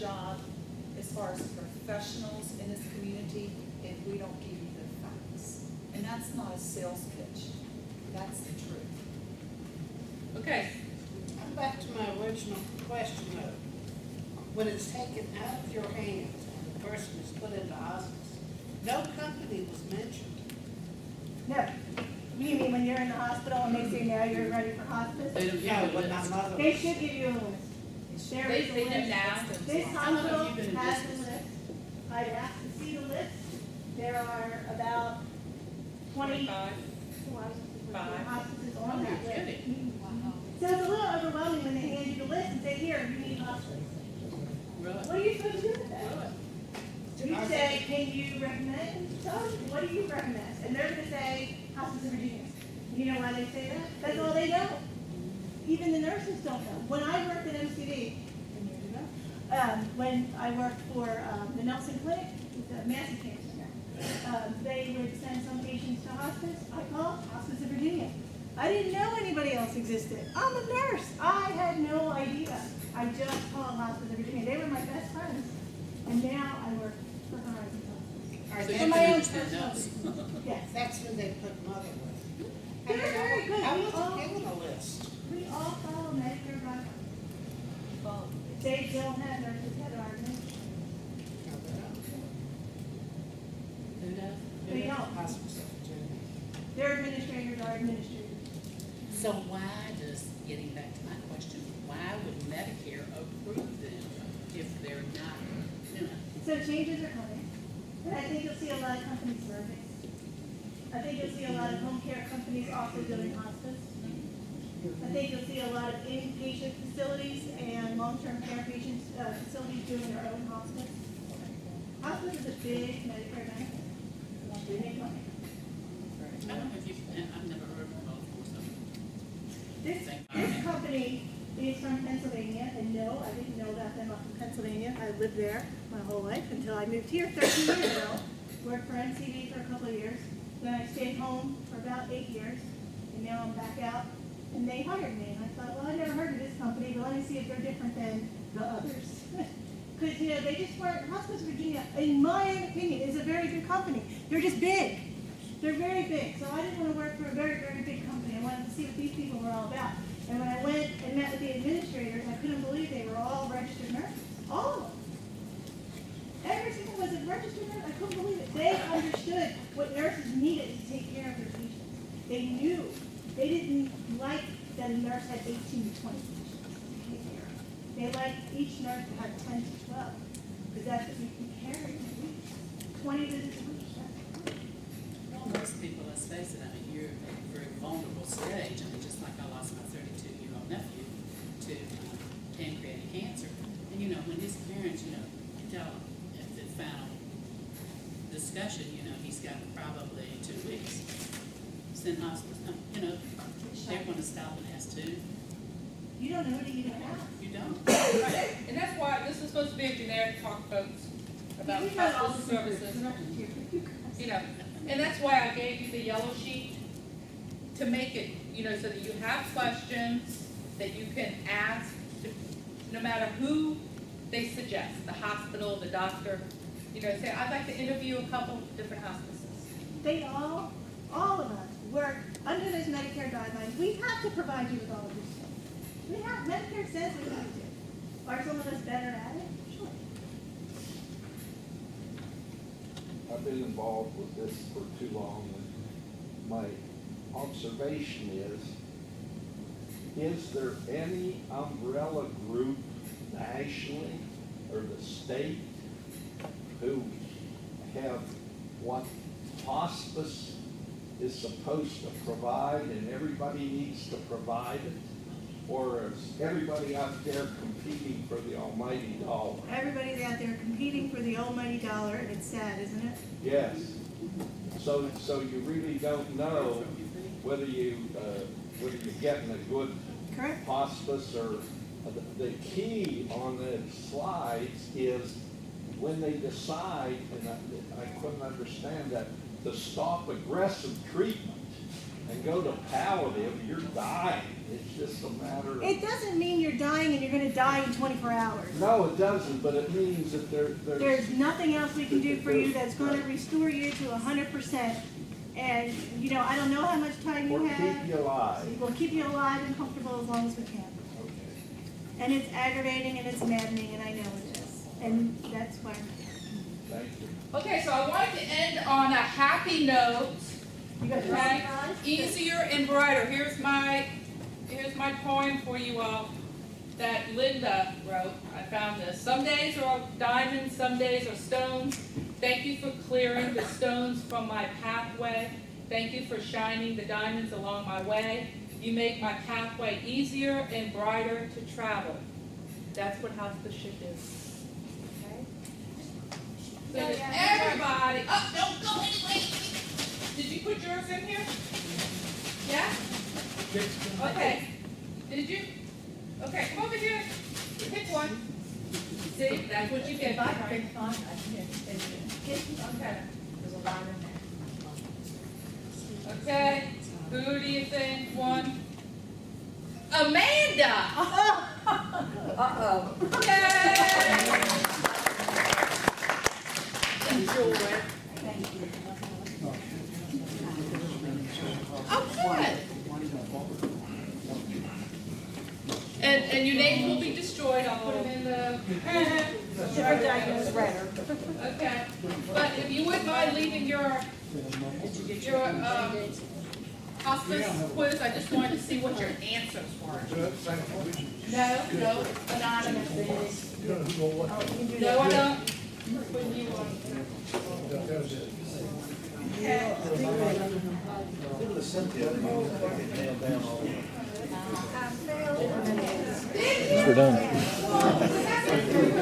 job as far as professionals in this community if we don't give you the facts. And that's not a sales pitch. That's the truth. Okay. I'm back to my original question though. When it's taken out of your hands and the person is put into hospice, no company was mentioned. No. You mean when you're in the hospital and they say now you're ready for hospice? They don't give No, you a but my list. mother. They should give you a list. There is a They do list. now. This How long have hospital you been in has a business? list. I'd ask to see the list. There are about 20 Five. hospices Oh, on that you're list. kidding. So it's a little overwhelming when they hand you the list and say, here, you need hospice. Really? What are you supposed to do with that? You say, can you recommend some? What do you recommend? And they're gonna say, Hospice of Virginia. You know why they say that? That's all they know. Even the nurses don't know. When I worked at MCD, when I worked for the Nelson Clinic, with the massive cancer, they would send some patients to hospice. I called Hospice of Virginia. I didn't know anybody else existed. I'm a nurse. I had no idea. I just called Hospice of Virginia. They were my best friends. And now I work for Horizon Hospice. Are So they- you For my can own understand personal those. reasons. Yes. That's when they put mother with. They're very good. I We wasn't all- given a list. We all follow Medicare guidelines. They don't have nurses that are administrators. Who does? They don't. Hospice of Virginia. Their administrators are administrators. So why does, getting back to my question, why would Medicare approve them if they're not, So changes are coming. And I think you'll see a lot of company surveys. I think you'll see a lot of home care companies also doing hospice. I think you'll see a lot of inpatient facilities and long-term care patients, facilities doing their own hospice. Hospice is a big Medicare benefit. They make money. I don't know if you've, I've never heard of them before, so. This company is from Pennsylvania, and no, I didn't know about them up in Pennsylvania. I lived there my whole life until I moved here 13 years ago. Worked for NCD for a couple of years. Then I stayed home for about 8 years, and now I'm back out. And they hired me, and I thought, well, I never heard of this company, but let me see if they're different than the others. Because, you know, they just weren't, Hospice Virginia, in my opinion, is a very good company. They're just big. They're very big. So I didn't want to work for a very, very big company. I wanted to see what these people were all about. And when I went and met with the administrators, I couldn't believe they were all registered nurses. All of them. Every single one was a registered nurse. I couldn't believe it. They understood what nurses needed to take care of their patients. They knew. They didn't like that a nurse had 18 to 20 patients to take care of. They liked each nurse to have 10 to 12, because that's what you can carry in a week. 20 visits a week. Well, most people, let's face it, I mean, you're at a very vulnerable stage. I mean, just like I lost my 32-year-old nephew to pancreatic cancer. And, you know, when his parents, you know, tell him at the final discussion, you know, he's got probably 2 weeks. Send hospice, you know, they're going to stop and ask too. You don't know what to even ask. You don't. Right. And that's why this is supposed to be a generic talk, folks, about You got all hospice the secrets. services. We're not here. You know, and that's why I gave you the yellow sheet to make it, you know, so that you have questions that you can ask, no matter who they suggest, the hospital, the doctor. You know, say, I'd like to interview a couple different hospices. They all of us work under those Medicare guidelines. We have to provide you with all of these things. We have, Medicare says we have to. Are some of us better at it? Sure. I've been involved with this for too long, and my observation is there any umbrella group nationally or the state who have what hospice is supposed to provide and everybody needs to provide it? Or is everybody out there competing for the almighty dollar? Everybody's out there competing for the almighty dollar, and it's sad, isn't it? Yes. So you really don't know whether you're getting a good Correct. hospice or the key on the slides is when they decide, and I couldn't understand that, to stop aggressive treatment. and go to palliative, you're dying. It's just a matter of. It doesn't mean you're dying and you're gonna die in 24 hours. No, it doesn't, but it means that There's nothing else we can do for you that's gonna restore you to 100%. And, you know, I don't know how much time you Or have. keep you alive. We'll keep you alive and comfortable as long as we can. Okay, And it's aggravating and it's maddening, and I know it is. And that's why I'm here. thank you. Okay, so I wanted to end on a happy note. You got your Okay, eyes? easier and brighter. Here's my poem for you all that Linda wrote. I found this. Some days are diamonds, some days are stones. Thank you for clearing the stones from my pathway. Thank you for shining the diamonds along my way. You make my pathway easier and brighter to travel. That's what hospice is. Okay? So does everybody, oh, don't go anyway. Did you put yours in here? Yeah? Okay. Did you? Okay, come over here. Pick one. See, that's what you get. Okay. Okay. Who do you think won? Amanda! Uh-oh. Yay! Oh, good. And your names will be destroyed. I'll put them in the. Okay. But if you wouldn't mind leaving your hospice quiz, I just wanted to see what your answers were. No, anonymous. No, I don't. When you We're done.